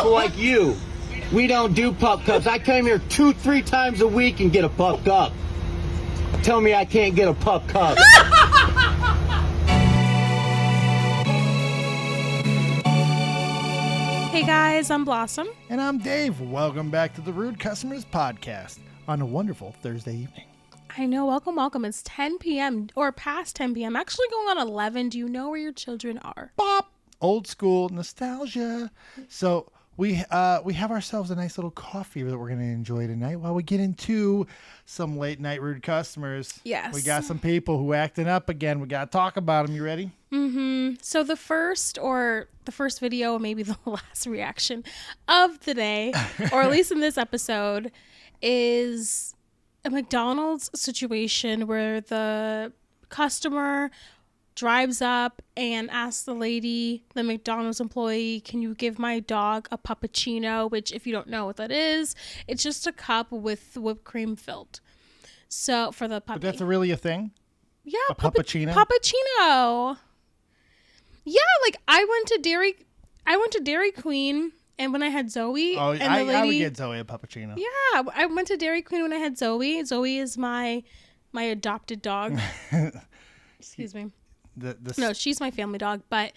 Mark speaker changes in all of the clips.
Speaker 1: people like you. We don't do pup cups. I come here 2-3 times a week and get a pup cup. Tell me I can't get a pup cup.
Speaker 2: Hey guys, I'm Blossom.
Speaker 3: And I'm Dave. Welcome back to the Rude Customers Podcast on a wonderful Thursday evening.
Speaker 2: I know, welcome. It's 10 p.m. or past 10 p.m. Actually going on 11. Do you know where your children are?
Speaker 3: Bop! Old school nostalgia. So we have ourselves a nice little coffee that we're going to enjoy tonight while we get into some late night Rude Customers.
Speaker 2: Yes.
Speaker 3: We got some people who acting up again. We got to talk about them. You ready?
Speaker 2: Mm-hmm. So the first video, maybe the last reaction of the day, or at least in this episode, is a McDonald's situation where the customer drives up and asks the lady, the McDonald's employee, can you give my dog a puppuccino? Which, if you don't know what that is, it's just a cup with whipped cream filled. So for the puppy.
Speaker 3: But that's really a thing?
Speaker 2: Yeah.
Speaker 3: A puppuccino?
Speaker 2: Puppuccino. Yeah, like I went to Dairy Queen, and when I had Zoe,
Speaker 3: Oh,
Speaker 2: and
Speaker 3: I
Speaker 2: the lady,
Speaker 3: would get Zoe a puppuccino.
Speaker 2: yeah, I went to Dairy Queen when I had Zoe. Zoe is my adopted dog. Excuse me. No, she's my family dog. But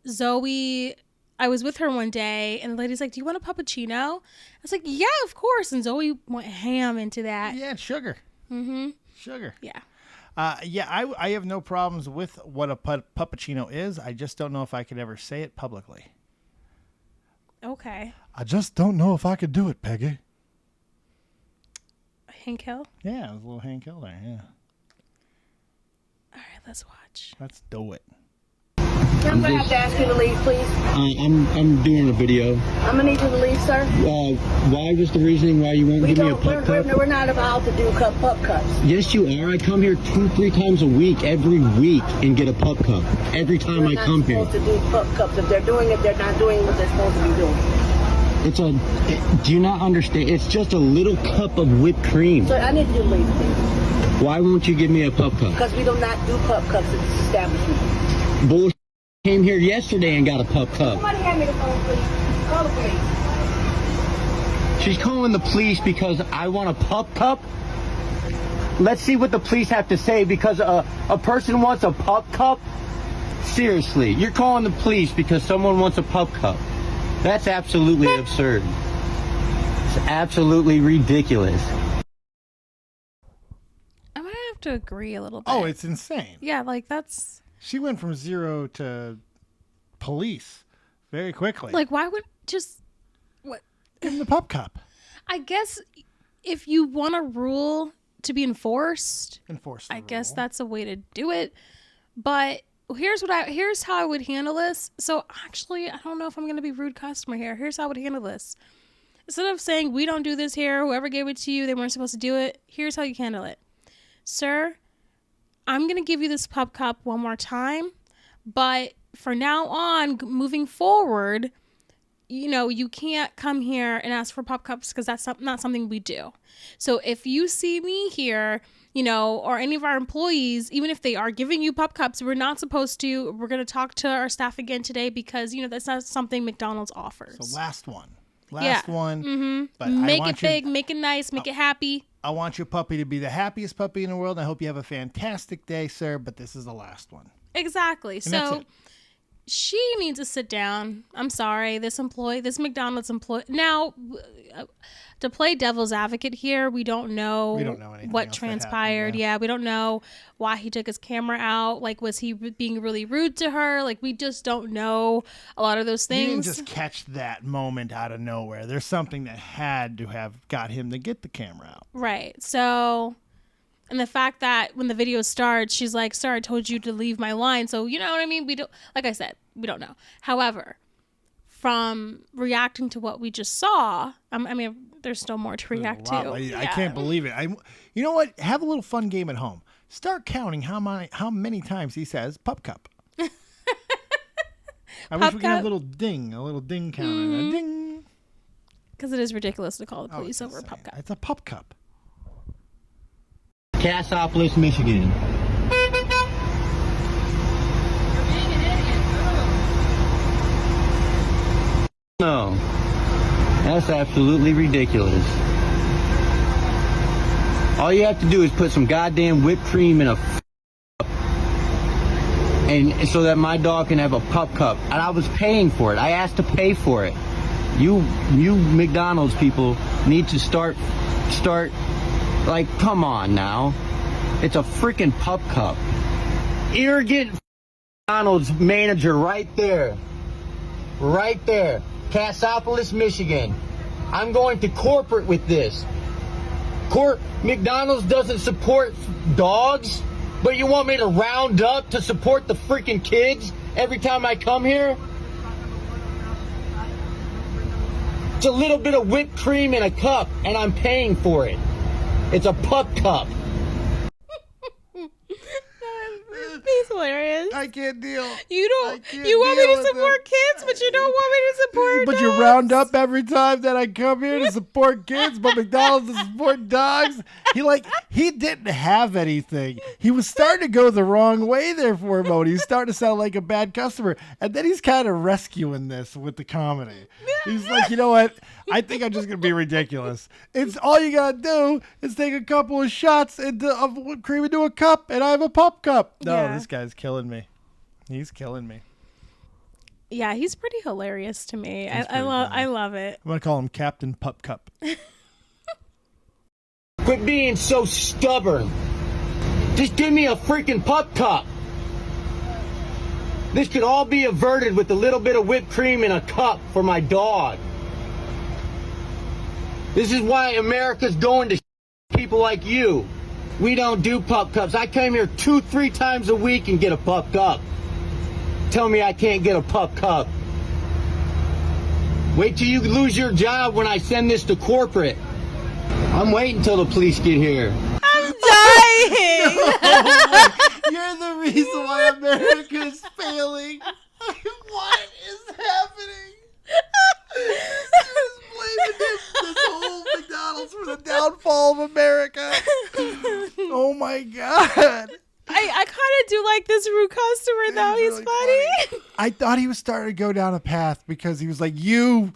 Speaker 2: Zoe, I was with her one day, and the lady's like, "Do you want a puppuccino?" I was like, "Yeah, of course." And Zoe went ham into that.
Speaker 3: Yeah, sugar.
Speaker 2: Mm-hmm.
Speaker 3: Sugar.
Speaker 2: Yeah.
Speaker 3: I have no problems with what a puppuccino is. I just don't know if I could ever say it publicly.
Speaker 2: Okay.
Speaker 3: I just don't know if I could do it, Peggy.
Speaker 2: Hank Hill?
Speaker 3: Yeah, it was a little Hank Hill there, yeah.
Speaker 2: All right, let's watch.
Speaker 3: Let's do it.
Speaker 4: I'm going to have to ask you to leave, please.
Speaker 1: I'm doing a video.
Speaker 4: I'm going to need you to leave, sir.
Speaker 1: Why was the reasoning why you won't give me a pup cup?
Speaker 4: We're not allowed to do pup cups.
Speaker 1: Yes, you are. I come here 2-3 times a week, every week, and get a pup cup. Every time I come here.
Speaker 4: They're not supposed to do pup cups. If they're doing it, they're not doing what they're supposed to be doing.
Speaker 1: Do you not understand? It's just a little cup of whipped cream.
Speaker 4: So I need you to leave, please.
Speaker 1: Why won't you give me a pup cup?
Speaker 4: Because we do not do pup cups at this establishment.
Speaker 1: Bullshit. Came here yesterday and got a pup cup.
Speaker 4: Somebody hand me the phone, please. Call the police.
Speaker 1: She's calling the police because I want a pup cup? Let's see what the police have to say because a person wants a pup cup? Seriously, you're calling the police because someone wants a pup cup. That's absolutely absurd. It's absolutely ridiculous.
Speaker 2: I might have to agree a little bit.
Speaker 3: Oh, it's insane.
Speaker 2: Yeah, like that's...
Speaker 3: She went from zero to police very quickly.
Speaker 2: Like, why would just... What?
Speaker 3: Give him the pup cup.
Speaker 2: I guess if you want a rule to be enforced,
Speaker 3: Enforce the
Speaker 2: I
Speaker 3: rule.
Speaker 2: guess that's a way to do it. But here's how I would handle this. So actually, I don't know if I'm going to be rude customer here. Here's how I would handle this. Instead of saying, we don't do this here, whoever gave it to you, they weren't supposed to do it, here's how you handle it. Sir, I'm going to give you this pup cup one more time, but for now on, moving forward, you can't come here and ask for pup cups because that's not something we do. So if you see me here, or any of our employees, even if they are giving you pup cups, we're not supposed to. We're going to talk to our staff again today because, that's not something McDonald's offers.
Speaker 3: So last one.
Speaker 2: Mm-hmm.
Speaker 3: But
Speaker 2: make it big, make it nice, make it happy.
Speaker 3: I want your puppy to be the happiest puppy in the world. I hope you have a fantastic day, sir, but this is the last one.
Speaker 2: Exactly.
Speaker 3: And
Speaker 2: so she needs to sit down. I'm sorry. This McDonald's employee. Now, to play devil's advocate here, we don't know
Speaker 3: anything
Speaker 2: what
Speaker 3: else
Speaker 2: transpired.
Speaker 3: Happened,
Speaker 2: yeah, we don't know why he took his camera out. Like, was he being really rude to her? Like, we just don't know a lot of those things.
Speaker 3: You didn't just catch that moment out of nowhere. There's something that had to have got him to get the camera out.
Speaker 2: Right. So, and the fact that when the video starts, she's like, "Sir, I told you to leave my line." So, you know what I mean? We don't, like I said, we don't know. However, from reacting to what we just saw, I mean, there's still more to react to.
Speaker 3: I can't believe it. You know what? Have a little fun game at home. Start counting how many times he says pup cup. I wish we could have a little ding counter. A ding.
Speaker 2: Because it is ridiculous to call the police over a pup cup.
Speaker 3: It's a pup cup.
Speaker 1: Cassopolis, Michigan. no. That's absolutely ridiculous. All you have to do is put some goddamn whipped cream in a cup, and so that my dog can have a pup cup. And I was paying for it. I asked to pay for it. You McDonald's people need to start, like, come on now. It's a freaking pup cup. Arrogant McDonald's manager right there. Right there. Cassopolis, Michigan. I'm going to corporate with this. McDonald's doesn't support dogs, but you want me to round up to support the freaking kids every time I come here? It's a little bit of whipped cream in a cup, and I'm paying for it. It's a pup cup.
Speaker 2: He's hilarious.
Speaker 3: I can't deal.
Speaker 2: You want me to support kids, but you don't want me to support
Speaker 3: But
Speaker 2: dogs.
Speaker 3: you round up every time that I come here to support kids, but McDonald's to support dogs. He didn't have anything. He was starting to go the wrong way there for a moment. He's starting to sound like a bad customer. And then he's kind of rescuing this with the comedy. He's like, you know what? I think I'm just going to be ridiculous. It's all you got to do is take a couple of shots of whipped cream into a cup, and I have a pup cup. No,
Speaker 2: Yeah.
Speaker 3: This guy's killing me. He's killing me.
Speaker 2: Yeah, he's pretty hilarious to me. I
Speaker 3: pretty funny.
Speaker 2: love it.
Speaker 3: I'm going to call him Captain Pup Cup.
Speaker 1: Quit being so stubborn. Just give me a freaking pup cup. This could all be averted with a little bit of whipped cream in a cup for my dog. This is why America's going to people like you. We don't do pup cups. I come here 2-3 times a week and get a pup cup. Tell me I can't get a pup cup. Wait till you lose your job when I send this to corporate. I'm waiting till the police get here.
Speaker 2: I'm dying.
Speaker 3: You're the reason why America is failing. What is happening? You're blaming this whole McDonald's for the downfall of America. Oh my God.
Speaker 2: I kind of do like this rude customer though. He's
Speaker 3: really
Speaker 2: funny.
Speaker 3: I thought he was starting to go down a path because he was like, you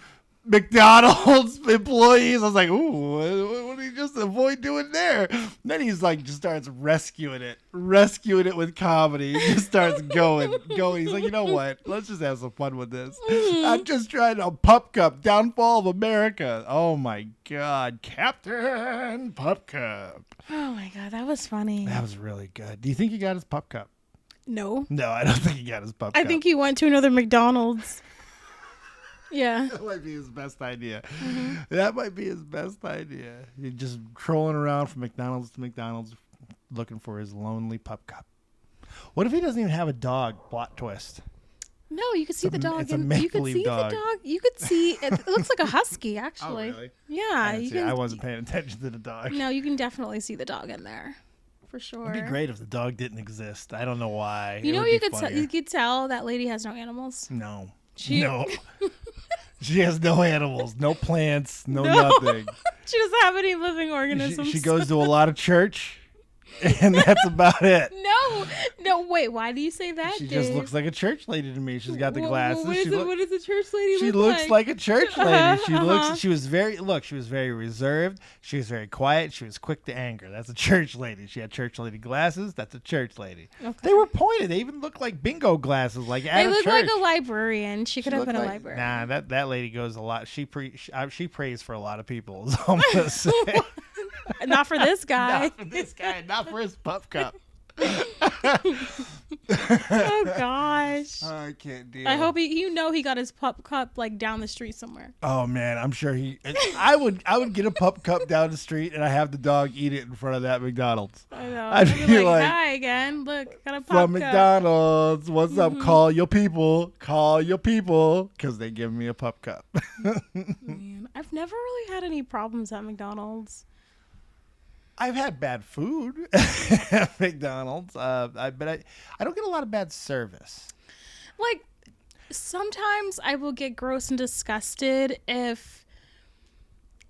Speaker 3: McDonald's employees. I was like, ooh, what did he just avoid doing there? And then he's like, just starts rescuing it with comedy. He just starts going. He's like, you know what? Let's just have some fun with this. I'm just trying to Pup Cup, downfall of America. Oh my God, Captain Pup Cup.
Speaker 2: Oh my God, that was funny.
Speaker 3: That was really good. Do you think he got his Pup Cup?
Speaker 2: No,
Speaker 3: No, I don't think he got his Pup Cup.
Speaker 2: I think he went to another McDonald's. Yeah.
Speaker 3: That might be his best idea. Mm-hmm. That might be his best idea. You're just trolling around from McDonald's to McDonald's looking for his lonely pup cup. What if he doesn't even have a dog? Plot twist.
Speaker 2: No, you could see the dog.
Speaker 3: It's a
Speaker 2: You could
Speaker 3: make-believe
Speaker 2: see
Speaker 3: dog.
Speaker 2: the dog. You could see it looks like a husky, actually.
Speaker 3: Oh, really?
Speaker 2: Yeah.
Speaker 3: I wasn't paying attention to the dog.
Speaker 2: No, you can definitely see the dog in there, for sure.
Speaker 3: It'd be great if the dog didn't exist. I don't know why.
Speaker 2: You
Speaker 3: It
Speaker 2: know,
Speaker 3: would
Speaker 2: you
Speaker 3: be
Speaker 2: could
Speaker 3: funnier.
Speaker 2: you could tell that lady has no animals.
Speaker 3: No.
Speaker 2: She-
Speaker 3: No. She has no animals, no plants, no
Speaker 2: No.
Speaker 3: nothing.
Speaker 2: She doesn't have any living organisms.
Speaker 3: She goes to a lot of church, and that's about it.
Speaker 2: No, wait. Why do you say that?
Speaker 3: She just
Speaker 2: Dave?
Speaker 3: looks like a church lady to me. She's got the glasses.
Speaker 2: What does a church lady
Speaker 3: She
Speaker 2: look
Speaker 3: looks like a church lady.
Speaker 2: Uh-huh.
Speaker 3: She was very reserved. She was very quiet. She was quick to anger. That's a church lady. She had church lady glasses. That's a church lady.
Speaker 2: Okay.
Speaker 3: They were pointed. They even looked like bingo glasses, like at
Speaker 2: They
Speaker 3: a
Speaker 2: look
Speaker 3: church.
Speaker 2: like a librarian. She could have
Speaker 3: looked
Speaker 2: been a
Speaker 3: like-
Speaker 2: librarian.
Speaker 3: Nah, that lady goes a lot. She prays for a lot of people. Is all I'm gonna say.
Speaker 2: Not for this guy.
Speaker 3: Not for this guy. Not for his pup cup.
Speaker 2: Oh gosh.
Speaker 3: I can't deal.
Speaker 2: I hope he got his pup cup like down the street somewhere.
Speaker 3: Oh man, I'm sure I would get a pup cup down the street and I have the dog eat it in front of that McDonald's.
Speaker 2: I know.
Speaker 3: I'd
Speaker 2: I'd be
Speaker 3: be
Speaker 2: like,
Speaker 3: like,
Speaker 2: hi again. Look, got a pup
Speaker 3: From
Speaker 2: cup.
Speaker 3: McDonald's, what's up? Call your people, because they give me a pup cup.
Speaker 2: Man, I've never really had any problems at McDonald's.
Speaker 3: I've had bad food at McDonald's, but I don't get a lot of bad service.
Speaker 2: Like, sometimes I will get gross and disgusted if,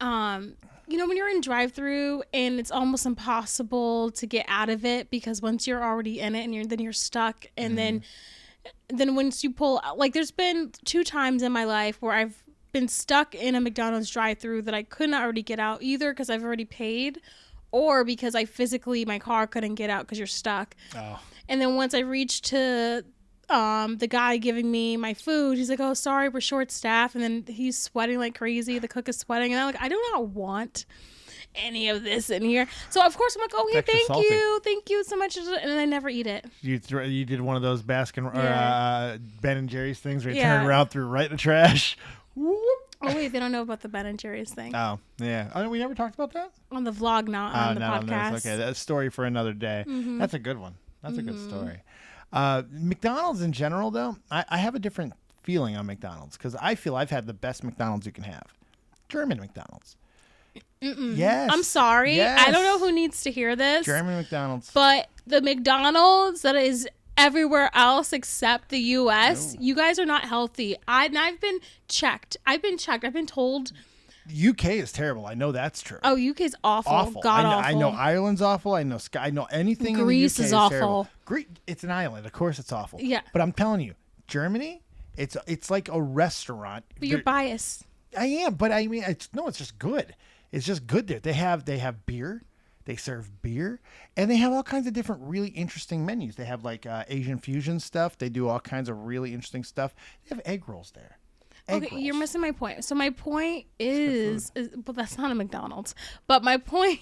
Speaker 2: when you're in drive-through and it's almost impossible to get out of it because once you're already in it and you're stuck, and then once you pull out, like there's been 2 times in my life where I've been stuck in a McDonald's drive-thru that I could not already get out either because I've already paid, or because I physically, my car couldn't get out because you're stuck.
Speaker 3: Oh.
Speaker 2: And then once I reached to the guy giving me my food, he's like, oh, sorry, we're short staffed. And then he's sweating like crazy. The cook is sweating. And I'm like, I do not want any of this in here. So of course I'm like, okay, thank you so much. And then I never eat it.
Speaker 3: You did one of those Ben and Jerry's things where you
Speaker 2: Yeah.
Speaker 3: turn around, threw right in the trash. Whoop.
Speaker 2: Oh wait, they don't know about the Ben and Jerry's thing.
Speaker 3: Oh yeah. Oh, we never talked about that.
Speaker 2: On the vlog, not on the
Speaker 3: not
Speaker 2: podcast.
Speaker 3: on this. Okay, that's a story for another day.
Speaker 2: Mm-hmm.
Speaker 3: That's a good one. That's a good story. McDonald's in general, though, I have a different feeling on McDonald's because I feel I've had the best McDonald's you can have. German McDonald's. Yes.
Speaker 2: I'm sorry.
Speaker 3: Yes.
Speaker 2: I don't know who needs to hear this.
Speaker 3: German McDonald's.
Speaker 2: But the McDonald's that is everywhere else except the U.S., you guys are not healthy. I've been checked. I've been told.
Speaker 3: UK is terrible. I know that's true.
Speaker 2: Oh, UK's awful.
Speaker 3: Awful.
Speaker 2: God awful.
Speaker 3: I know Ireland's awful. I know anything.
Speaker 2: Greece
Speaker 3: in the UK
Speaker 2: is awful.
Speaker 3: terrible. It's an island. Of course, it's awful.
Speaker 2: Yeah.
Speaker 3: But I'm telling you, Germany, it's like a restaurant.
Speaker 2: But you're biased.
Speaker 3: I am, but I mean, it's just good. It's just good there. They have beer. They serve beer, and they have all kinds of different really interesting menus. They have like Asian fusion stuff. They do all kinds of really interesting stuff. They have egg rolls there.
Speaker 2: Okay, you're missing my point. So my point is well, that's not a McDonald's. But my point,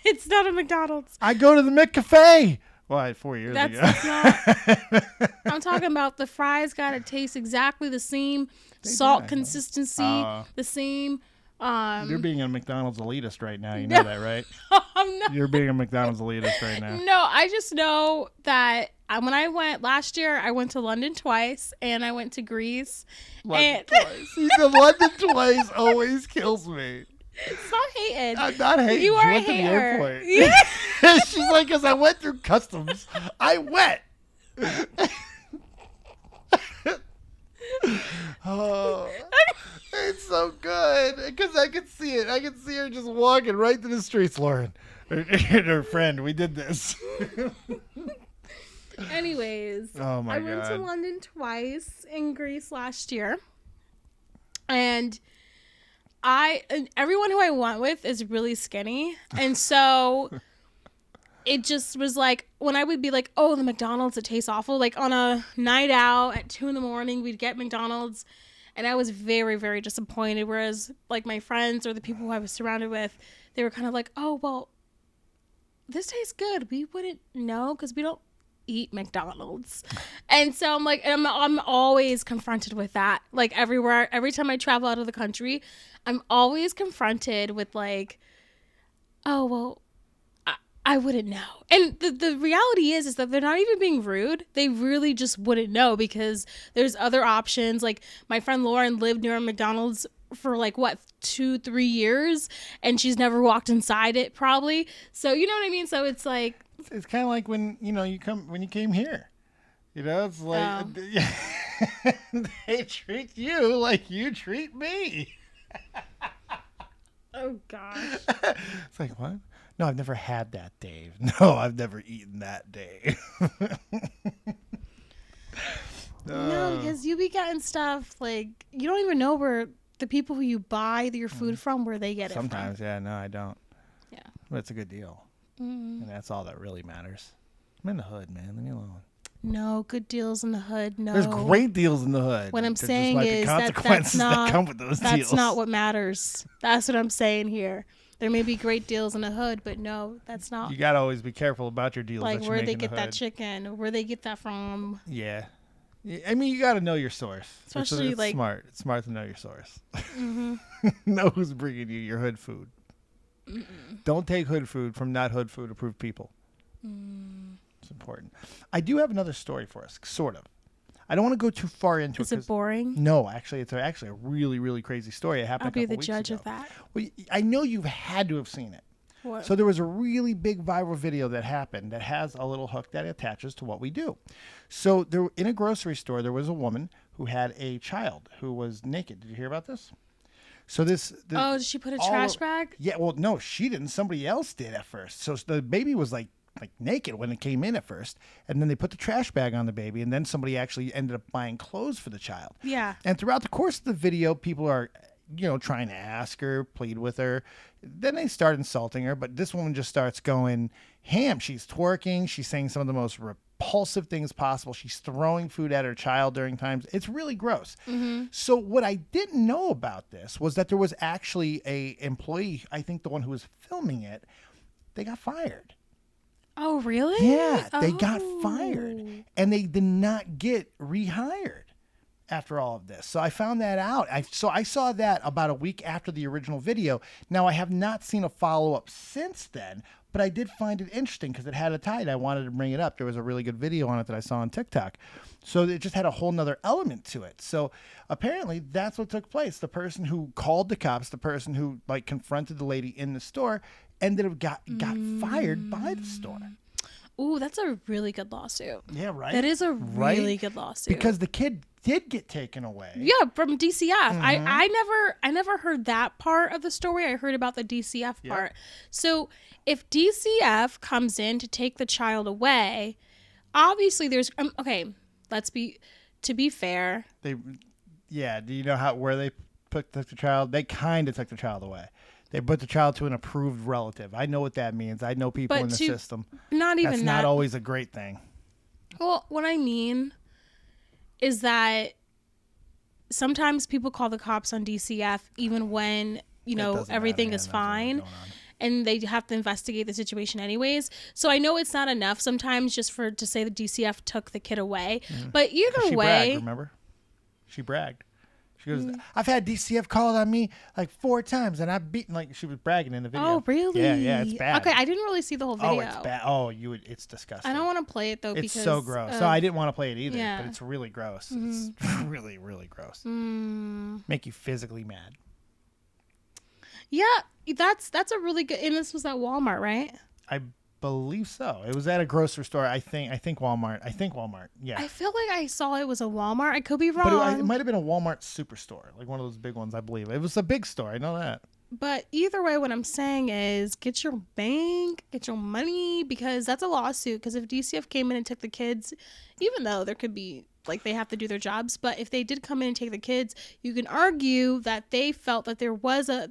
Speaker 2: it's not a McDonald's.
Speaker 3: I go to the McCafe. Well, 4 years ago.
Speaker 2: That's not. I'm talking about the fries got to taste exactly the same, salt consistency, the same.
Speaker 3: You're being a McDonald's elitist right now. You know that, right?
Speaker 2: I'm not.
Speaker 3: You're being a McDonald's elitist right now.
Speaker 2: No, I just know that when I went last year, I went to London twice and I went to Greece.
Speaker 3: London twice. The London twice always kills me.
Speaker 2: Stop hating.
Speaker 3: I'm not hating.
Speaker 2: You
Speaker 3: She
Speaker 2: are a
Speaker 3: went to the
Speaker 2: hater.
Speaker 3: airport.
Speaker 2: Yeah.
Speaker 3: She's like, because I went through customs. I went. Oh, it's so good because I can see it. I can see her just walking right through the streets, Lauren. And her friend, we did this.
Speaker 2: Anyways,
Speaker 3: Oh my
Speaker 2: I went to
Speaker 3: God.
Speaker 2: London twice in Greece last year. And everyone who I went with is really skinny. And so it just was like, when I would be like, oh, the McDonald's, it tastes awful. Like on a night out at 2 a.m, we'd get McDonald's. And I was very, very disappointed. Whereas like my friends or the people who I was surrounded with, they were kind of like, oh, well, this tastes good. We wouldn't know because we don't eat McDonald's. And so I'm like, I'm always confronted with that. Like everywhere, every time I travel out of the country, I'm always confronted with like, oh, well, I wouldn't know. And the reality is that they're not even being rude. They really just wouldn't know because there's other options. Like my friend Lauren lived near a McDonald's for like 2-3 years and she's never walked inside it probably. So you know what I mean? So it's like,
Speaker 3: It's kind of like when you came here. You know, it's like they treat you like you treat me.
Speaker 2: oh gosh.
Speaker 3: It's like, what? No, I've never had that, Dave. No, I've never eaten that, Dave.
Speaker 2: No, because you be getting stuff like you don't even know where the people who you buy your food from, where they get it
Speaker 3: Sometimes, yeah, no, I don't.
Speaker 2: Yeah.
Speaker 3: But it's a good deal. And that's all that really matters. I'm in the hood, man. Leave me alone.
Speaker 2: No, good deals in the hood. No.
Speaker 3: There's great deals in the hood.
Speaker 2: What I'm
Speaker 3: There just
Speaker 2: saying
Speaker 3: might be
Speaker 2: is
Speaker 3: consequences that come with those
Speaker 2: that's
Speaker 3: deals.
Speaker 2: not what matters. That's what I'm saying here. There may be great deals in the hood, but no, that's not.
Speaker 3: You gotta always be careful about your deals.
Speaker 2: Like
Speaker 3: that you
Speaker 2: where
Speaker 3: make
Speaker 2: they
Speaker 3: in the
Speaker 2: get that
Speaker 3: hood.
Speaker 2: chicken, where they get that from.
Speaker 3: Yeah. I mean, you got to know your source.
Speaker 2: Especially,
Speaker 3: it's
Speaker 2: like-
Speaker 3: smart. It's smart to know your source. Know who's bringing you your hood food. Don't take hood food from not hood food approved people. It's important. I do have another story for us, sort of. I don't want to go too far into
Speaker 2: Is
Speaker 3: it.
Speaker 2: it
Speaker 3: 'cause-
Speaker 2: boring?
Speaker 3: No, actually, it's actually a really, really crazy story. It happened
Speaker 2: I'll
Speaker 3: a
Speaker 2: be
Speaker 3: couple
Speaker 2: the
Speaker 3: weeks
Speaker 2: judge
Speaker 3: ago.
Speaker 2: of that.
Speaker 3: Well, I know you've had to have seen it.
Speaker 2: What?
Speaker 3: So there was a really big viral video that happened that has a little hook that attaches to what we do. So there, in a grocery store, there was a woman who had a child who was naked. Did you hear about this? So
Speaker 2: Oh, did she put a
Speaker 3: all
Speaker 2: trash
Speaker 3: o-
Speaker 2: bag?
Speaker 3: Yeah, well, no, she didn't. Somebody else did at first. So the baby was like naked when it came in at first, and then they put the trash bag on the baby, and then somebody actually ended up buying clothes for the child.
Speaker 2: Yeah.
Speaker 3: And throughout the course of the video, people are, trying to ask her, plead with her. Then they start insulting her, but this woman just starts going ham. She's twerking. She's saying some of the most repulsive things possible. She's throwing food at her child during times. It's really gross. So what I didn't know about this was that there was actually a employee, I think the one who was filming it, they got fired.
Speaker 2: Oh, really?
Speaker 3: Yeah, they got fired, and they did not get rehired after all of this. So I found that out. I saw that about a week after the original video. Now, I have not seen a follow-up since then, but I did find it interesting because it had a tie. I wanted to bring it up. There was a really good video on it that I saw on TikTok. So it just had a whole nother element to it. So apparently that's what took place. The person who called the cops, the person who confronted the lady in the store, ended up got fired by the store.
Speaker 2: Ooh, that's a really good lawsuit.
Speaker 3: Yeah, right?
Speaker 2: That is a really good lawsuit.
Speaker 3: Because the kid did get taken away.
Speaker 2: Yeah, from DCF. I never heard that part of the story. I heard about the DCF part. So if DCF comes in to take the child away, obviously there's okay. To be fair.
Speaker 3: Do you know where they took the child? They kind of took the child away. They put the child to an approved relative. I know what that means. I know people in the system.
Speaker 2: Not even
Speaker 3: That's
Speaker 2: that.
Speaker 3: not always a great thing.
Speaker 2: Well, what I mean is that sometimes people call the cops on DCF even when, everything is fine. And they have to investigate the situation anyways. So I know it's not enough sometimes just to say the DCF took the kid away. But either
Speaker 3: she
Speaker 2: way.
Speaker 3: Bragged, remember? She bragged. She goes, I've had DCF called on me 4 times and I've beaten, she was bragging in the video.
Speaker 2: Oh, really?
Speaker 3: Yeah, it's bad.
Speaker 2: Okay, I didn't really see the whole video.
Speaker 3: Oh, it's bad. Oh, it's disgusting.
Speaker 2: I don't want to play it though
Speaker 3: because it's so gross. So I didn't want to play it either, but it's really gross. It's really, really gross. Make you physically mad.
Speaker 2: Yeah, that's a really good, and this was at Walmart, right?
Speaker 3: I believe so. It was at a grocery store. I think Walmart. Yeah.
Speaker 2: I feel like I saw it was a Walmart. I could be wrong.
Speaker 3: But it might have been a Walmart superstore, one of those big ones, I believe. It was a big store. I know that.
Speaker 2: But either way, what I'm saying is get your bank, get your money, because that's a lawsuit. Because if DCF came in and took the kids, even though there could be, they have to do their jobs, but if they did come in and take the kids, you can argue that they felt that there was a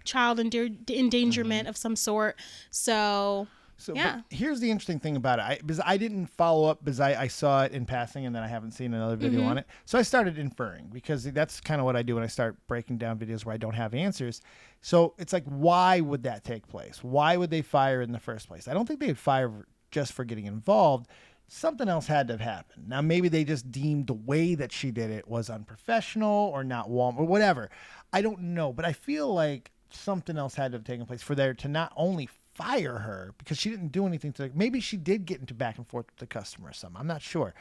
Speaker 2: child endangerment of some sort. So yeah.
Speaker 3: But here's the interesting thing about it. Because I didn't follow up because I saw it in passing and then I haven't seen another video on it. So I started inferring because that's kind of what I do when I start breaking down videos where I don't have answers. So it's why would that take place? Why would they fire in the first place? I don't think they'd fire just for getting involved. Something else had to have happened. Now, maybe they just deemed the way that she did it was unprofessional or not Walmart or whatever. I don't know. But I feel like something else had to have taken place for there to not only fire her because she didn't do anything to, maybe she did get into back and forth with the customer or something. I'm not sure,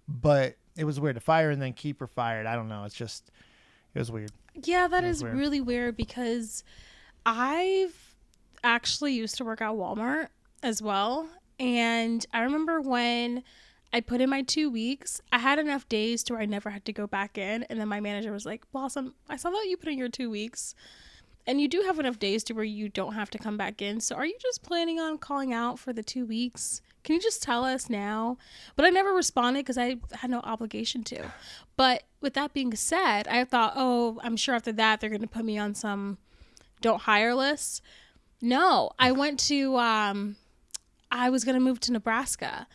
Speaker 3: but it was weird to fire and then keep her fired. I don't know. It was weird.
Speaker 2: Yeah, that is really weird because I've actually used to work at Walmart as well. And I remember when I put in my 2 weeks, I had enough days to where I never had to go back in. And then my manager was like, Blossom, I saw that you put in your 2 weeks. And you do have enough days to where you don't have to come back in. So are you just planning on calling out for the 2 weeks? Can you just tell us now? But I never responded because I had no obligation to. But with that being said, I thought, I'm sure after that they're going to put me on some don't hire list. No, I went to, I was going to move to Nebraska.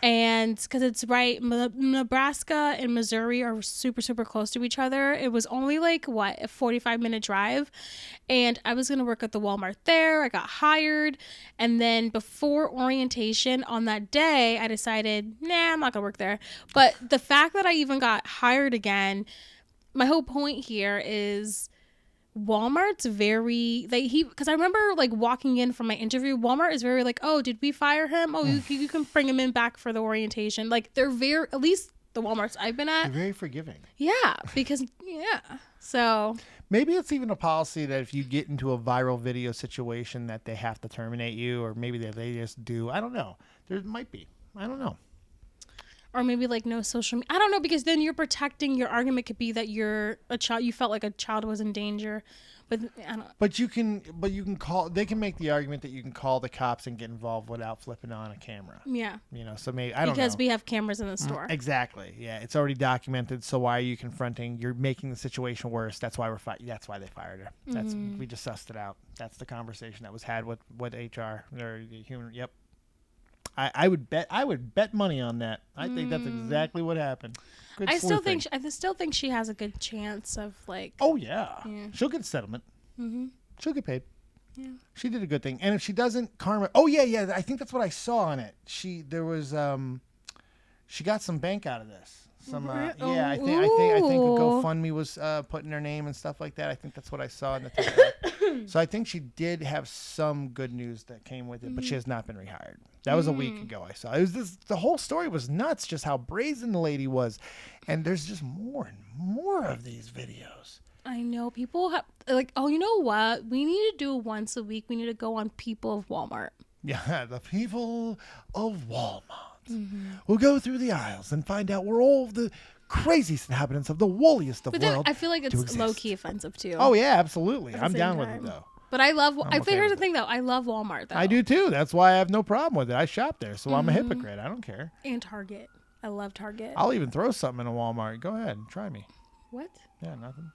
Speaker 2: And because it's right, Nebraska and Missouri are super, super close to each other. It was only a 45-minute drive. And I was going to work at the Walmart there. I got hired. And then before orientation on that day, I decided, I'm not going to work there. But the fact that I even got hired again, my whole point here is Walmart's very because I remember walking in from my interview, Walmart is very did we fire him? You can bring him in back for the orientation. They're very, at least the Walmarts I've been at,
Speaker 3: they're very forgiving.
Speaker 2: Yeah, because so
Speaker 3: maybe it's even a policy that if you get into a viral video situation that they have to terminate you, or maybe they just do. I don't know. There might be. I don't know.
Speaker 2: Or maybe like no social media. I don't know, because then you're protecting, your argument could be that you're a child, you felt like a child was in danger. But I don't.
Speaker 3: But you can call. They can make the argument that you can call the cops and get involved without flipping on a camera.
Speaker 2: Yeah.
Speaker 3: You know, so maybe I don't know.
Speaker 2: Because we have cameras in the store.
Speaker 3: Exactly. Yeah, it's already documented. So why are you confronting? You're making the situation worse. That's why That's why they fired her. That's we just sussed it out. That's the conversation that was had with HR or the human. Yep. I would bet money on that. I think that's exactly what happened. Good
Speaker 2: I still
Speaker 3: sleuthing.
Speaker 2: think she has a good chance of like.
Speaker 3: Oh yeah. She'll get settlement. She'll get paid. Yeah. She did a good thing, and if she doesn't, karma. Oh yeah. I think that's what I saw on it. She got some bank out of this. Some I think GoFundMe was putting her name and stuff like that. I think that's what I saw in the TikTok. So I think she did have some good news that came with it, but she has not been rehired. That was a week ago. I saw it was the whole story was nuts, just how brazen the lady was, and there's just more and more of these videos.
Speaker 2: I know people have like, oh, you know what? We need to do once a week. We need to go on People of Walmart.
Speaker 3: Yeah, the people of Walmart. We'll go through the aisles and find out where all of the craziest inhabitants of the wooliest of
Speaker 2: But then
Speaker 3: world.
Speaker 2: I feel like it's
Speaker 3: exist.
Speaker 2: low key offensive too.
Speaker 3: Oh yeah, absolutely.
Speaker 2: At the
Speaker 3: I'm
Speaker 2: same
Speaker 3: down with
Speaker 2: time.
Speaker 3: it though.
Speaker 2: But I love.
Speaker 3: okay
Speaker 2: Here's the
Speaker 3: with
Speaker 2: thing though. I love Walmart though.
Speaker 3: I do too. That's why I have no problem with it. I shop there, so I'm a hypocrite. I don't care.
Speaker 2: And Target. I love Target.
Speaker 3: I'll even throw something in a Walmart. Go ahead, try me.
Speaker 2: What?
Speaker 3: Yeah, nothing.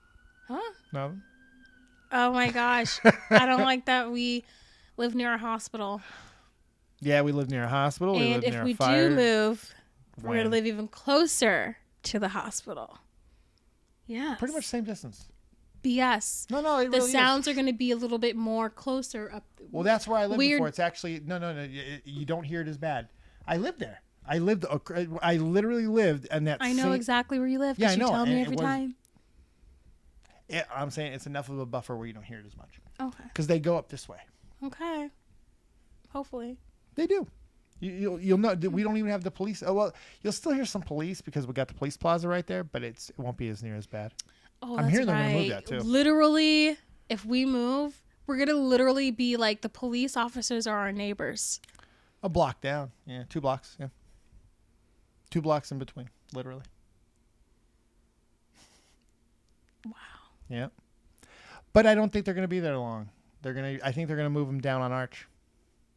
Speaker 2: Huh?
Speaker 3: Nothing.
Speaker 2: Oh my gosh. I don't like that we live near a hospital.
Speaker 3: Yeah, we live near a hospital. We
Speaker 2: And
Speaker 3: live
Speaker 2: if
Speaker 3: near
Speaker 2: we
Speaker 3: a fire.
Speaker 2: do move, we're going to
Speaker 3: When?
Speaker 2: live even closer to the hospital. Yeah.
Speaker 3: Pretty much same distance.
Speaker 2: BS.
Speaker 3: No, it
Speaker 2: The
Speaker 3: really
Speaker 2: sounds
Speaker 3: is.
Speaker 2: are going to be a little bit more closer up.
Speaker 3: Well, that's where I lived
Speaker 2: Weird.
Speaker 3: before. It's actually no. You don't hear it as bad. I lived there. I literally lived in that.
Speaker 2: I know exactly where you live
Speaker 3: Yeah,
Speaker 2: because
Speaker 3: I know,
Speaker 2: you tell
Speaker 3: and
Speaker 2: me
Speaker 3: it
Speaker 2: every
Speaker 3: was-
Speaker 2: time.
Speaker 3: I'm saying it's enough of a buffer where you don't hear it as much
Speaker 2: Okay.
Speaker 3: because they go up this way.
Speaker 2: Okay. Hopefully.
Speaker 3: They do. You'll know. We don't even have the police. Oh well, you'll still hear some police because we got the police plaza right there, but it won't be as near as bad.
Speaker 2: Oh,
Speaker 3: I'm
Speaker 2: that's
Speaker 3: hearing
Speaker 2: right.
Speaker 3: they're gonna move that, too.
Speaker 2: Literally, if we move, we're going to literally be like the police officers are our neighbors.
Speaker 3: A block down. Yeah, 2 blocks. Yeah, 2 blocks in between, literally.
Speaker 2: Wow.
Speaker 3: Yeah, but I don't think they're gonna be there long. I think they're gonna move them down on Arch.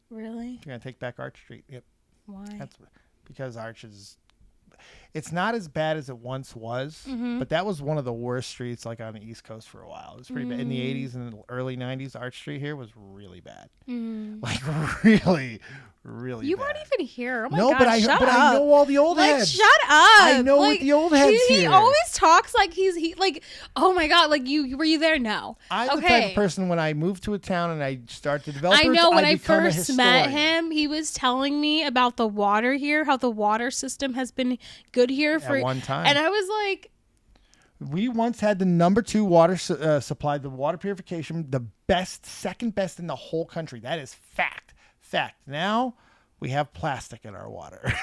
Speaker 2: Really?
Speaker 3: They're gonna take back Arch Street. Yep.
Speaker 2: Why?
Speaker 3: That's because Arch is. It's not as bad as it once was, but that was one of the worst streets like on the East Coast for a while. It was pretty bad in the '80s and the early '90s. Arch Street here was really bad, like really, really.
Speaker 2: You
Speaker 3: bad.
Speaker 2: weren't even here. Oh my
Speaker 3: No,
Speaker 2: gosh,
Speaker 3: but I
Speaker 2: shut up.
Speaker 3: know all the old
Speaker 2: like,
Speaker 3: heads.
Speaker 2: shut up.
Speaker 3: I know
Speaker 2: like,
Speaker 3: what the old heads
Speaker 2: he
Speaker 3: here.
Speaker 2: always talks like he like, oh my God, like were you there? No.
Speaker 3: I'm the type of person when I move to a town and I start to develop.
Speaker 2: I know when I
Speaker 3: become a
Speaker 2: first met
Speaker 3: historian.
Speaker 2: him, he was telling me about the water here, how the water system has been good here for
Speaker 3: one time.
Speaker 2: And I was like,
Speaker 3: We once had the number 2 water supply, the water purification, the second best in the whole country. That is fact. Now we have plastic in our water.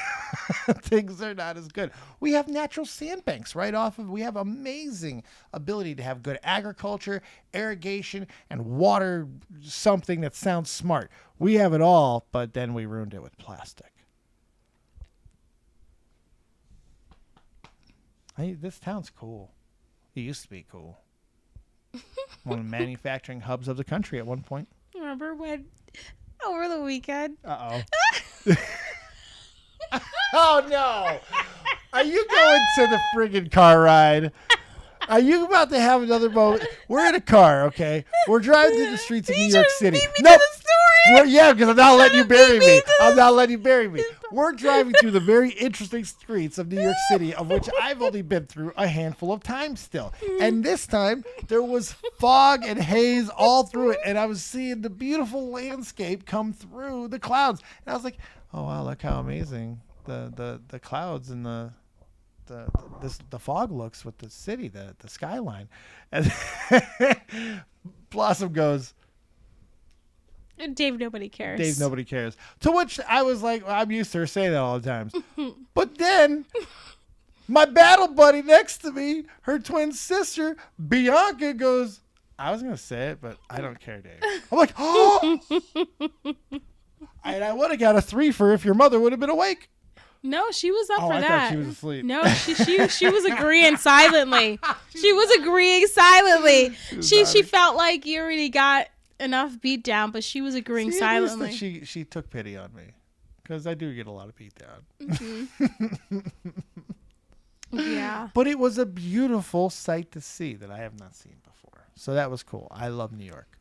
Speaker 3: Things are not as good. We have natural sandbanks right off of. We have amazing ability to have good agriculture, irrigation, and water. Something that sounds smart. We have it all, but then we ruined it with plastic. This town's cool. It used to be cool. One of the manufacturing hubs of the country at one point.
Speaker 2: remember when over the weekend?
Speaker 3: Uh-oh. Oh, no. Are you going to the friggin' car ride? Are you about to have another moment? We're in a car, okay? We're driving through the streets of New York City.
Speaker 2: Beat me to the story.
Speaker 3: Yeah, because I'm not letting you bury me.
Speaker 2: Beat me
Speaker 3: I'm not letting you bury me. We're driving through the very interesting streets of New York City, of which I've only been through a handful of times still. And this time, there was fog and haze all through it, and I was seeing the beautiful landscape come through the clouds. And I was like, oh, wow, look how amazing the clouds and the fog looks with the city, the skyline. And Blossom goes,
Speaker 2: Dave, nobody cares.
Speaker 3: Dave, nobody cares. To which I was like, well, I'm used to her saying that all the times. But then my battle buddy next to me, her twin sister, Bianca, goes, I was going to say it, but I don't care, Dave. I'm like, oh! And I would have got a 3 for if your mother would have been awake.
Speaker 2: No, she was up
Speaker 3: Oh,
Speaker 2: for
Speaker 3: I
Speaker 2: that.
Speaker 3: thought she was asleep.
Speaker 2: No, she was agreeing silently. She was agreeing silently. She felt like you already got enough beat down, but she was agreeing
Speaker 3: See, at least
Speaker 2: silently.
Speaker 3: that she took pity on me, because I do get a lot of beat down.
Speaker 2: Mm-hmm. Yeah.
Speaker 3: But it was a beautiful sight to see that I have not seen before. So that was cool. I love New York.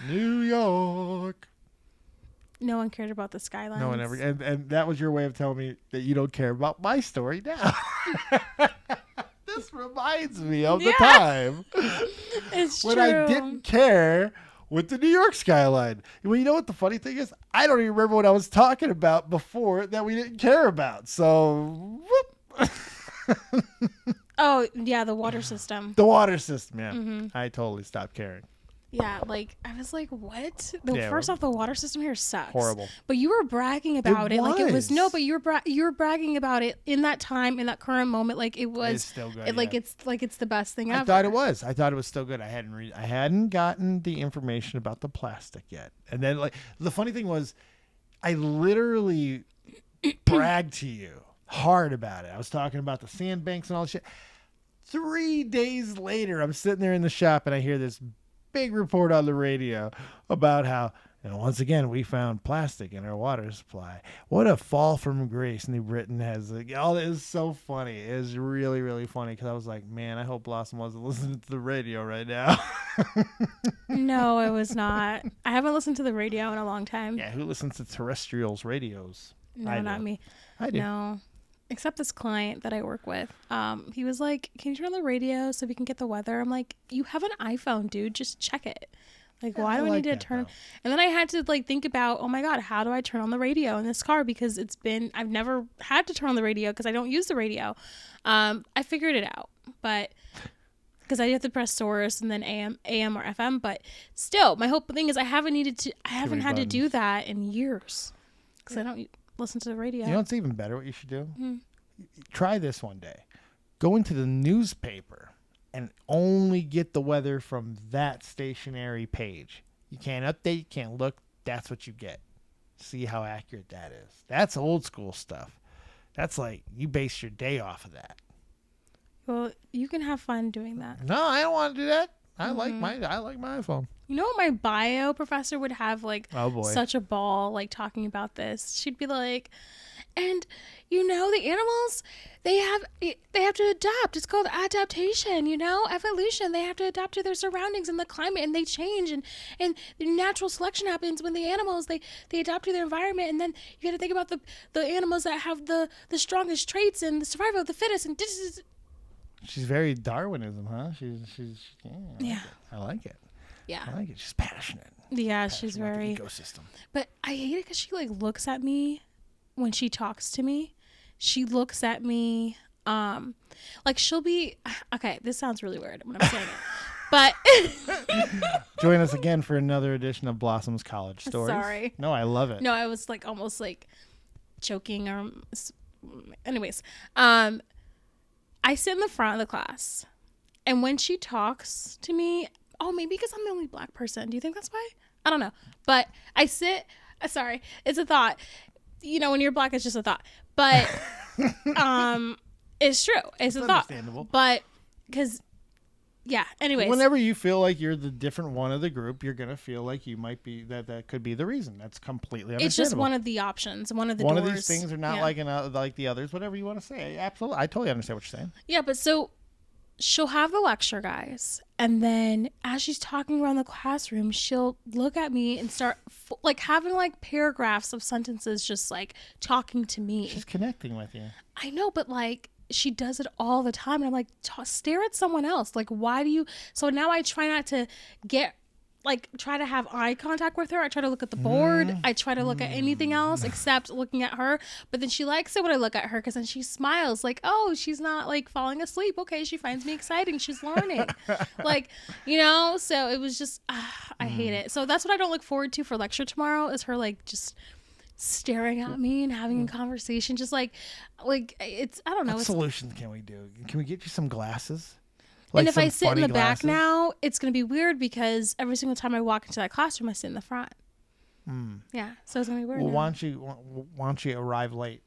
Speaker 3: New York.
Speaker 2: No one cared about the skylines.
Speaker 3: No one ever. And that was your way of telling me that you don't care about my story now. This reminds me of the time
Speaker 2: It's
Speaker 3: when
Speaker 2: true.
Speaker 3: I didn't care with the New York skyline. Well, you know what the funny thing is? I don't even remember what I was talking about before that we didn't care about. So, whoop.
Speaker 2: Oh, yeah, the water system.
Speaker 3: The water system, yeah.
Speaker 2: Mm-hmm.
Speaker 3: I totally stopped caring.
Speaker 2: Yeah, like, I was like, what?
Speaker 3: Yeah,
Speaker 2: First off, the water system here sucks.
Speaker 3: Horrible.
Speaker 2: But you were bragging about it. Like, it was,
Speaker 3: was.
Speaker 2: no, but you were bragging about it in that time, in that current moment. Like, it was.
Speaker 3: It's still good.
Speaker 2: Like,
Speaker 3: yeah.
Speaker 2: it's the best thing ever.
Speaker 3: I thought it was. I thought it was still good. I hadn't gotten the information about the plastic yet. And then, like, the funny thing was, I literally bragged to you hard about it. I was talking about the sandbanks and all this shit. 3 days later, I'm sitting there in the shop and I hear this big report on the radio about how, once again, we found plastic in our water supply. What a fall from grace New Britain has. Oh, it is so funny. It is really, really funny, because I was like, man, I hope Blossom wasn't listening to the radio right now.
Speaker 2: No, it was not. I haven't listened to the radio in a long time.
Speaker 3: Yeah, who listens to terrestrials radios?
Speaker 2: No,
Speaker 3: I
Speaker 2: not
Speaker 3: do.
Speaker 2: me.
Speaker 3: I do.
Speaker 2: No. Except this client that I work with. He was like, can you turn on the radio so we can get the weather? I'm like, you have an iPhone, dude. Just check it. Like, why do I need to turn? And then I had to like think about, oh my God, how do I turn on the radio in this car? Because I've never had to turn on the radio because I don't use the radio. I figured it out, but because I have to press source and then AM or FM. But still, my whole thing is I haven't had to do that in years because I don't listen to the radio.
Speaker 3: You know what's even better? What you should do? Try this one day. Go into the newspaper and only get the weather from that stationary page. You can't update, you can't look. That's what you get. See how accurate that is. That's old school stuff. That's like you base your day off of that.
Speaker 2: Well, you can have fun doing that.
Speaker 3: No, I don't want to do that. I like my iPhone.
Speaker 2: You know what my bio professor would have like
Speaker 3: Oh boy.
Speaker 2: such a ball like talking about this. She'd be like, and the animals they have to adapt. It's called adaptation, evolution. They have to adapt to their surroundings and the climate, and they change, and natural selection happens when the animals they adapt to their environment, and then you got to think about the animals that have the strongest traits and the survival of the fittest, and this is.
Speaker 3: She's very Darwinism, huh?
Speaker 2: Yeah.
Speaker 3: I like it.
Speaker 2: Yeah.
Speaker 3: I like it. She's passionate.
Speaker 2: Yeah, she's
Speaker 3: Passionate about
Speaker 2: very.
Speaker 3: the ecosystem.
Speaker 2: But I hate it because she like looks at me when she talks to me. She looks at me, like she'll be. Okay, this sounds really weird when I'm saying it, but
Speaker 3: Join us again for another edition of Blossom's College Stories.
Speaker 2: Sorry.
Speaker 3: No, I love it.
Speaker 2: no, I was like almost like choking or. Anyways, I sit in the front of the class, and when she talks to me, maybe because I'm the only black person. Do you think that's why? I don't know. But I sit. Sorry, it's a thought. When you're black, it's just a thought. But it's true. It's a thought.
Speaker 3: Understandable.
Speaker 2: But because, yeah. Anyways,
Speaker 3: Whenever you feel like you're the different one of the group, you're gonna feel like you might be that could be the reason. That's completely understandable.
Speaker 2: it's just one of the options. One of the
Speaker 3: one
Speaker 2: doors.
Speaker 3: of these things are not
Speaker 2: Yeah.
Speaker 3: like the others. Whatever you want to say. Absolutely, I totally understand what you're saying.
Speaker 2: Yeah, but so she'll have the lecture, guys, and then as she's talking around the classroom, she'll look at me and start like having like paragraphs of sentences just like talking to me.
Speaker 3: She's connecting with you.
Speaker 2: I know, but like she does it all the time, and I'm like, stare at someone else. Like, why do you? So now I try not to try to have eye contact with her. I try to look at the board. I try to look at anything else except looking at her. But then she likes it when I look at her because then she smiles like, oh, she's not like falling asleep. Okay, she finds me exciting. She's learning. So it was just, I hate it. So that's what I don't look forward to for lecture tomorrow is her like just staring at me and having a conversation. Just like it's, I don't know.
Speaker 3: What solutions can we do? Can we get you some glasses?
Speaker 2: And if
Speaker 3: some
Speaker 2: I sit in
Speaker 3: funny
Speaker 2: the
Speaker 3: glasses?
Speaker 2: back now, it's going to be weird because every single time I walk into that classroom, I sit in the front. Yeah, so it's going to be weird.
Speaker 3: Well,
Speaker 2: now.
Speaker 3: why don't you arrive late?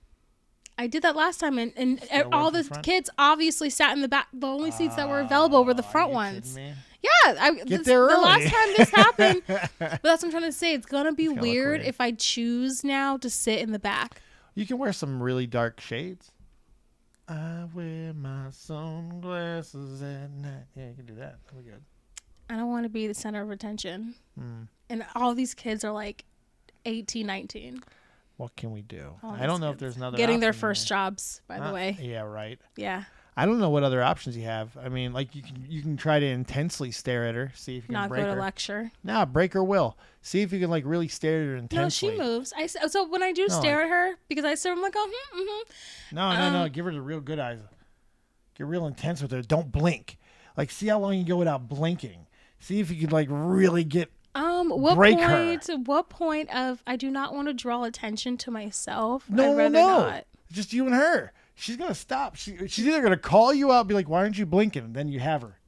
Speaker 2: I did that last time, and
Speaker 3: Stay away
Speaker 2: all
Speaker 3: from
Speaker 2: the
Speaker 3: front?
Speaker 2: kids obviously sat in the back. The only seats that were available were the front ones.
Speaker 3: Kidding me?
Speaker 2: Yeah,
Speaker 3: Get there
Speaker 2: the
Speaker 3: early.
Speaker 2: last time this happened. But that's what I'm trying to say. It's gonna be
Speaker 3: gonna look
Speaker 2: weird
Speaker 3: weird.
Speaker 2: if I choose now to sit in the back.
Speaker 3: You can wear some really dark shades. I wear my sunglasses at night. Yeah, you can do that. That'll be good.
Speaker 2: I don't want to be the center of attention.
Speaker 3: Mm.
Speaker 2: And all these kids are like 18, 19.
Speaker 3: What can we do?
Speaker 2: All
Speaker 3: I
Speaker 2: these
Speaker 3: don't know if
Speaker 2: kids.
Speaker 3: there's another
Speaker 2: Getting their
Speaker 3: option
Speaker 2: first
Speaker 3: there.
Speaker 2: jobs, by the way.
Speaker 3: Yeah, right.
Speaker 2: Yeah.
Speaker 3: I don't know what other options you have. I mean, like you can try to intensely stare at her, see if you can
Speaker 2: Not
Speaker 3: break
Speaker 2: go to
Speaker 3: her.
Speaker 2: lecture.
Speaker 3: Nah, break her will. See if you can like really stare at her
Speaker 2: No,
Speaker 3: intensely.
Speaker 2: she moves. So when I do
Speaker 3: No,
Speaker 2: stare at her, because I stare, I'm like, oh,
Speaker 3: No. Give her the real good eyes. Get real intense with her. Don't blink. Like, see how long you go without blinking. See if you could like really get.
Speaker 2: What point of I do not want to draw attention to myself?
Speaker 3: No,
Speaker 2: I'd rather
Speaker 3: no.
Speaker 2: not.
Speaker 3: Just you and her. She's gonna stop. She's either gonna call you out, and be like, "Why aren't you blinking?" And then you have her.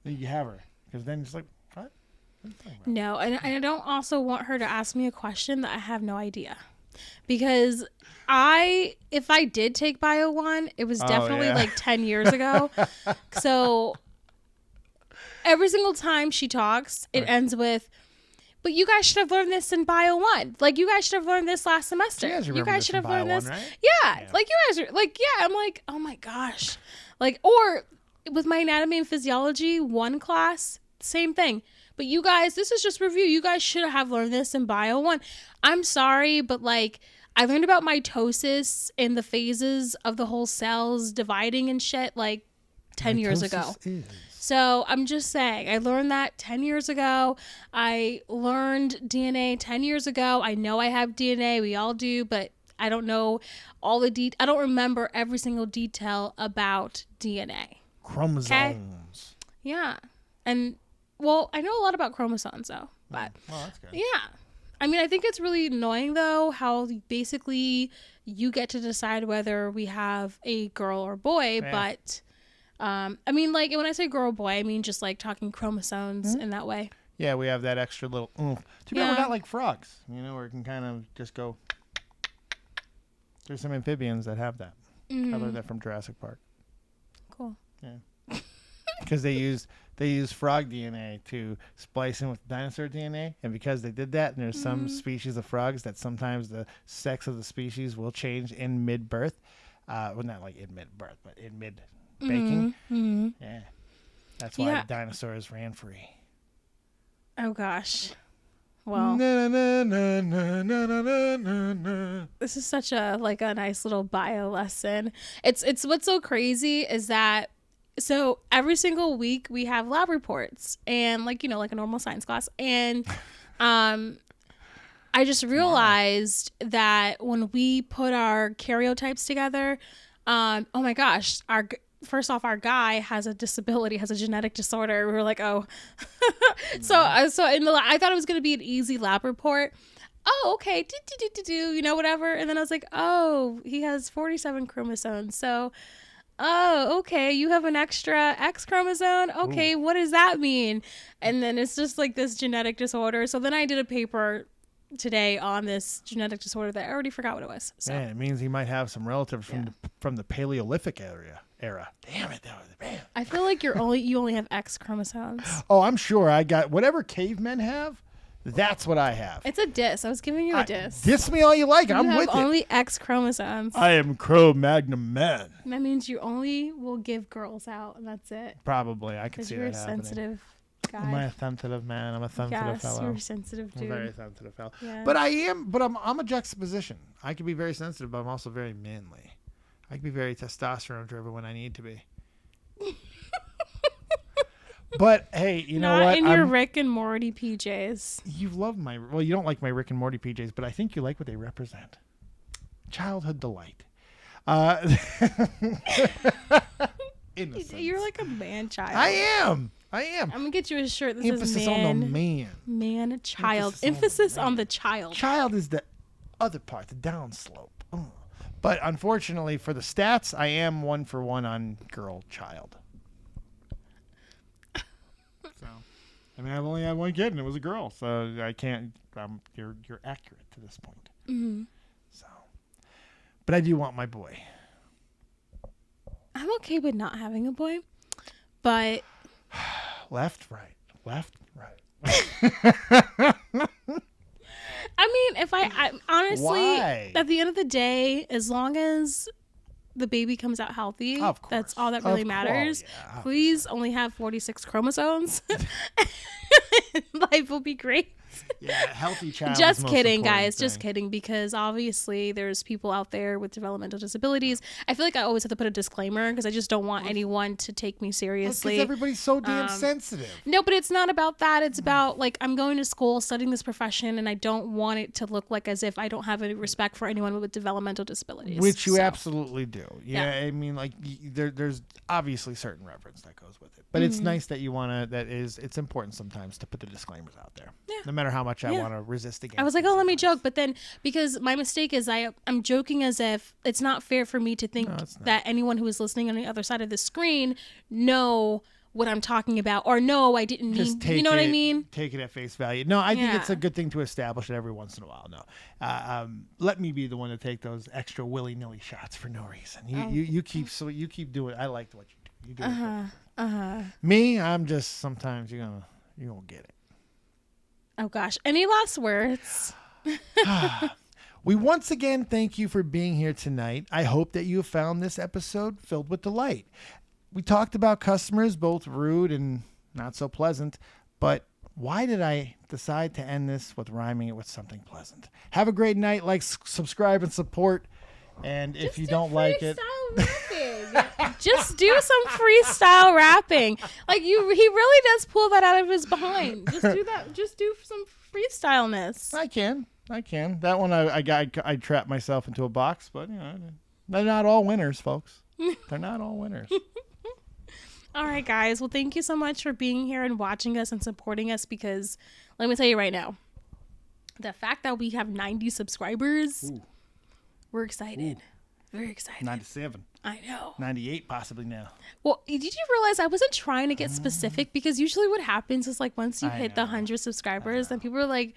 Speaker 3: Because then it's like, what? What are you talking about?
Speaker 2: No, and I don't also want her to ask me a question that I have no idea. Because if I did take Bio 1, it was definitely
Speaker 3: yeah.
Speaker 2: like 10 years ago. So every single time she talks, it ends with, but you guys should have learned this in Bio 1. Like, you guys should have learned this last semester.
Speaker 3: You guys
Speaker 2: You
Speaker 3: remember
Speaker 2: guys
Speaker 3: this
Speaker 2: should
Speaker 3: in
Speaker 2: have
Speaker 3: Bio
Speaker 2: learned
Speaker 3: 1,
Speaker 2: this.
Speaker 3: right?
Speaker 2: Yeah.
Speaker 3: Yeah.
Speaker 2: Like, you guys are, like, yeah. I'm like, oh my gosh. Like, or with my anatomy and physiology 1 class, same thing. But you guys, this is just review. You guys should have learned this in Bio 1. I'm sorry, but like, I learned about mitosis and the phases of the whole cells dividing and shit like 10 years ago.
Speaker 3: Mitosis is.
Speaker 2: So I'm just saying, I learned that 10 years ago. I learned DNA 10 years ago. I know I have DNA. We all do, but I don't know all the I don't remember every single detail about DNA.
Speaker 3: Chromosomes.
Speaker 2: Yeah. And, well, I know a lot about chromosomes, though. But,
Speaker 3: Well, that's good.
Speaker 2: yeah. I mean, I think it's really annoying, though, how basically you get to decide whether we have a girl or boy,
Speaker 3: Yeah.
Speaker 2: but... I mean, like, when I say girl or boy, I mean just like talking chromosomes in that way.
Speaker 3: Yeah, we have that extra little oomph. Too bad
Speaker 2: Yeah.
Speaker 3: we're not like frogs, where it can kind of just go. There's some amphibians that have that. I learned that from Jurassic Park.
Speaker 2: Cool.
Speaker 3: Yeah. Because they use frog DNA to splice in with dinosaur DNA, and because they did that, and there's some species of frogs that sometimes the sex of the species will change in mid-birth. Well, not like in mid-birth, but in mid-baking. Yeah. That's why
Speaker 2: Yeah.
Speaker 3: dinosaurs ran free.
Speaker 2: Oh, gosh. Well,
Speaker 3: Na, na, na, na, na, na, na, na, na.
Speaker 2: this is such a nice little bio lesson. It's what's so crazy is that, so every single week we have lab reports and like a normal science class. And, I just realized that when we put our karyotypes together, oh my gosh, first off, our guy has a disability, has a genetic disorder. We were like, oh, so I thought it was going to be an easy lab report. Oh, okay. Whatever. And then I was like, oh, he has 47 chromosomes. So, oh, okay. You have an extra X chromosome. Okay. What does that mean? And then it's just like this genetic disorder. So then I did a paper today on this genetic disorder that I already forgot what it was. So.
Speaker 3: Man, it means he might have some relatives from the Paleolithic era. Damn it, that was man.
Speaker 2: I feel like you only have X chromosomes.
Speaker 3: Oh, I'm sure I got whatever cavemen have. That's what I have.
Speaker 2: It's a diss. I was giving you a diss.
Speaker 3: Diss me all you like.
Speaker 2: You
Speaker 3: I'm
Speaker 2: have
Speaker 3: with you.
Speaker 2: only X chromosomes.
Speaker 3: I am Cro-Magnon man.
Speaker 2: That means you only will give girls out, and that's it.
Speaker 3: Probably, I can
Speaker 2: Because
Speaker 3: see
Speaker 2: you're a
Speaker 3: that happening.
Speaker 2: sensitive
Speaker 3: Am I
Speaker 2: guy.
Speaker 3: a sensitive man? I'm a sensitive
Speaker 2: Yes,
Speaker 3: fellow.
Speaker 2: you're a sensitive
Speaker 3: I'm
Speaker 2: dude.
Speaker 3: a very sensitive fellow.
Speaker 2: Yeah.
Speaker 3: But I am. But I'm a juxtaposition. I can be very sensitive, but I'm also very manly. I can be very testosterone driven when I need to be. But hey, you know
Speaker 2: Not
Speaker 3: what?
Speaker 2: in your Rick and Morty PJs.
Speaker 3: You love well, you don't like my Rick and Morty PJs, but I think you like what they represent. Childhood delight. Innocence.
Speaker 2: You're like a man child.
Speaker 3: I am.
Speaker 2: I'm gonna get you a shirt that
Speaker 3: Emphasis
Speaker 2: says man.
Speaker 3: on the man.
Speaker 2: Man, child.
Speaker 3: Emphasis on the
Speaker 2: Emphasis
Speaker 3: man.
Speaker 2: on the child.
Speaker 3: Child is the other part, the downslope. But unfortunately for the stats, I am 1-for-1 on girl child. So, I mean, I've only had one kid, and it was a girl, so I can't. You're accurate to this point.
Speaker 2: Mm-hmm.
Speaker 3: So, but I do want my boy.
Speaker 2: I'm okay with not having a boy, but
Speaker 3: Left, right. Left, right.
Speaker 2: I mean, if I honestly,
Speaker 3: Why?
Speaker 2: at the end of the day, as long as the baby comes out healthy,
Speaker 3: Of course.
Speaker 2: that's all that really
Speaker 3: Of
Speaker 2: matters.
Speaker 3: course, yeah,
Speaker 2: Please only have 46 chromosomes. Life will be great.
Speaker 3: Yeah, healthy child.
Speaker 2: Just
Speaker 3: is the most
Speaker 2: kidding,
Speaker 3: important
Speaker 2: guys. Just
Speaker 3: thing.
Speaker 2: kidding, because obviously there's people out there with developmental disabilities. I feel like I always have to put a disclaimer because I just don't want anyone to take me
Speaker 3: Because
Speaker 2: seriously.
Speaker 3: everybody's so damn sensitive.
Speaker 2: No, but it's not about that. It's about, like, I'm going to school studying this profession, and I don't want it to look like as if I don't have any respect for anyone with developmental disabilities.
Speaker 3: Which you
Speaker 2: So,
Speaker 3: absolutely do. Yeah, I mean, like, there's obviously certain reverence that goes with it. But it's nice that you want to, it's important sometimes to put the disclaimers out there.
Speaker 2: Yeah.
Speaker 3: No matter how much I
Speaker 2: Yeah.
Speaker 3: want to resist against
Speaker 2: I was like,
Speaker 3: it
Speaker 2: oh, let me
Speaker 3: sometimes.
Speaker 2: joke. But then, because my mistake is I'm joking as if it's not fair for me to think
Speaker 3: it's not.
Speaker 2: that anyone who is listening on the other side of the screen know what I'm talking about, or no, I didn't mean,
Speaker 3: Just take
Speaker 2: you know what I
Speaker 3: it-
Speaker 2: mean?
Speaker 3: Take it at face value. No, I think
Speaker 2: Yeah.
Speaker 3: it's a good thing to establish it every once in a while. No, let me be the one to take those extra willy-nilly shots for no reason. You keep doing. I liked what you do. You do it. Me, I'm just sometimes you're gonna get it.
Speaker 2: Oh gosh. Any last words?
Speaker 3: We once again thank you for being here tonight. I hope that you have found this episode filled with delight. We talked about customers, both rude and not so pleasant, but why did I decide to end this with rhyming it with something pleasant? Have a great night. Like, subscribe, and support. And if you don't like it,
Speaker 2: Just do some freestyle rapping. Like he really does pull that out of his behind. Just do that. Just do some freestyleness.
Speaker 3: I can. That one I trapped myself into a box, but they're not all winners, folks. They're not all winners.
Speaker 2: All right, guys. Well, thank you so much for being here and watching us and supporting us, because let me tell you right now, the fact that we have 90 subscribers, we're excited. Very excited.
Speaker 3: 97,
Speaker 2: I know.
Speaker 3: 98 possibly now.
Speaker 2: Well, did you realize I wasn't trying to get specific, because usually what happens is, like, once you hit the 100 subscribers, then people are like,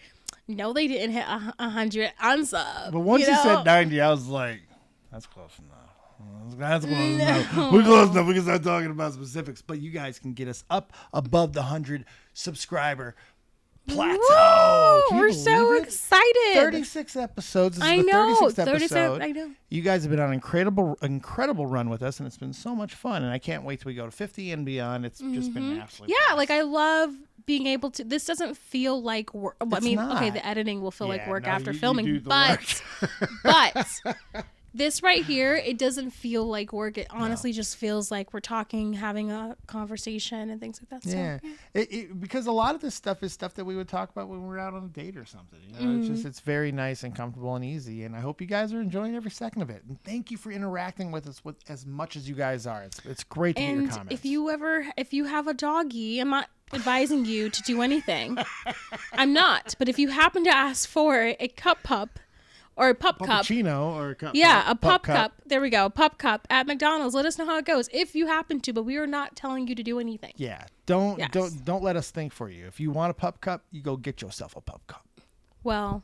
Speaker 2: no, they didn't hit 100 unsub.
Speaker 3: But once you
Speaker 2: know?
Speaker 3: said 90, I was like, that's close enough. That's close enough. We're close enough. We can start talking about specifics. But you guys can get us up above the 100 subscriber plateau.
Speaker 2: Woo!
Speaker 3: Can you
Speaker 2: We're so
Speaker 3: believe it?
Speaker 2: excited.
Speaker 3: 36 episodes. This
Speaker 2: I
Speaker 3: is the
Speaker 2: know.
Speaker 3: 36th
Speaker 2: 37.
Speaker 3: episode.
Speaker 2: I know.
Speaker 3: You guys have been on an incredible run with us, and it's been so much fun. And I can't wait till we go to 50 and beyond. It's just been absolutely
Speaker 2: Yeah, like, I love being able to. This doesn't feel like work. I mean,
Speaker 3: not.
Speaker 2: okay, the editing will feel like
Speaker 3: Yeah,
Speaker 2: work
Speaker 3: no,
Speaker 2: after
Speaker 3: you
Speaker 2: filming,
Speaker 3: do the
Speaker 2: but but this right here, it doesn't feel like work. It honestly just feels like we're talking, having a conversation, and things like that. So,
Speaker 3: Yeah, because a lot of this stuff is stuff that we would talk about when we were out on a date or something. It's very nice and comfortable and easy. And I hope you guys are enjoying every second of it. And thank you for interacting with us with as much as you guys are. It's great to get your
Speaker 2: And
Speaker 3: comments.
Speaker 2: if you have a doggy, I'm not advising you to do anything. I'm not. But if you happen to ask for a cup pup or a pup cup,
Speaker 3: Cappuccino or a cup.
Speaker 2: yeah, a pup cup. There we go, pup cup at McDonald's. Let us know how it goes if you happen to. But we are not telling you to do anything.
Speaker 3: Yeah, don't
Speaker 2: Yes.
Speaker 3: don't let us think for you. If you want a pup cup, you go get yourself a pup cup.
Speaker 2: Well,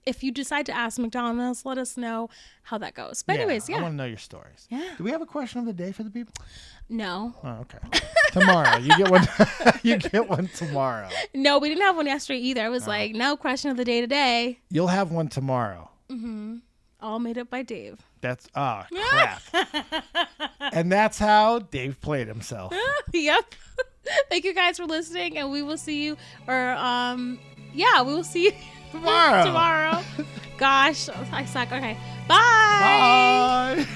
Speaker 2: if you decide to ask McDonald's, let us know how that goes. But anyways,
Speaker 3: I
Speaker 2: yeah.
Speaker 3: want to know your stories.
Speaker 2: Yeah.
Speaker 3: Do we have a question of the day for the people?
Speaker 2: No.
Speaker 3: Oh, okay. Tomorrow you get one. You get one tomorrow.
Speaker 2: No, we didn't have one yesterday either. I was like, no question of the day today.
Speaker 3: You'll have one tomorrow.
Speaker 2: All made up by Dave.
Speaker 3: That's crap. And that's how Dave played himself.
Speaker 2: Yep. Thank you guys for listening, and we will see you, we will see you
Speaker 3: Tomorrow.
Speaker 2: tomorrow. Gosh, I suck. Okay. Bye.
Speaker 3: Bye.